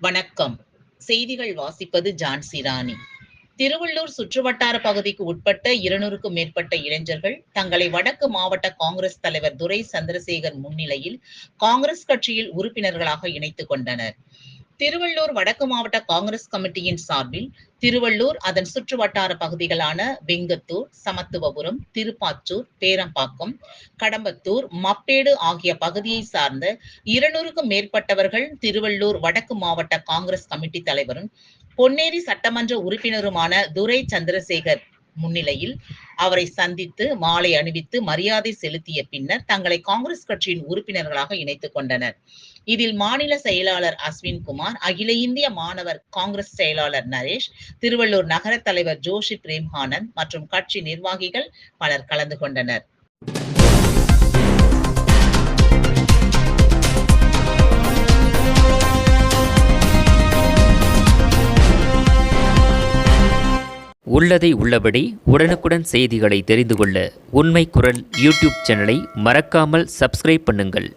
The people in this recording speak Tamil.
வணக்கம். செய்திகள் வாசிப்பது ஜான்சி ராணி. திருவள்ளூர் சுற்றுவட்டார பகுதிக்கு உட்பட்ட 200க்கும் மேற்பட்ட இளைஞர்கள் தங்களை வடக்கு மாவட்ட காங்கிரஸ் தலைவர் துரை சந்திரசேகர் முன்னிலையில் காங்கிரஸ் கட்சியில் உறுப்பினர்களாக இணைத்துக் கொண்டனர். திருவள்ளூர் வடக்கு மாவட்ட காங்கிரஸ் கமிட்டியின் சார்பில் திருவள்ளூர், அதன் சுற்றுவட்டார பகுதிகளான வெங்கத்தூர், சமத்துவபுரம், திருப்பாச்சூர், பேரம்பாக்கம், கடம்பத்தூர், மப்பேடு ஆகிய பகுதியை சார்ந்த 200க்கும் மேற்பட்டவர்கள் திருவள்ளூர் வடக்கு மாவட்ட காங்கிரஸ் கமிட்டி தலைவரும் பொன்னேரி சட்டமன்ற உறுப்பினருமான துரை சந்திரசேகர் முன்னிலையில் அவரை சந்தித்து மாலை அணிவித்து மரியாதை செலுத்திய பின்னர் தங்களை காங்கிரஸ் கட்சியின் உறுப்பினர்களாக இணைத்துக் கொண்டனர். இதில் மாநில செயலாளர் அஸ்வின்குமார், அகில இந்திய மாணவர் காங்கிரஸ் செயலாளர் நரேஷ், திருவள்ளூர் நகர தலைவர் ஜோஷி பிரேம்ஹானந்த் மற்றும் கட்சி நிர்வாகிகள் பலர் கலந்து கொண்டனர். உள்ளதை உள்ளபடி உடனுக்குடன் செய்திகளை தெரிந்து கொள்ள உண்மை குரல் யூடியூப் சேனலை மறக்காமல் சப்ஸ்கிரைப் பண்ணுங்கள்.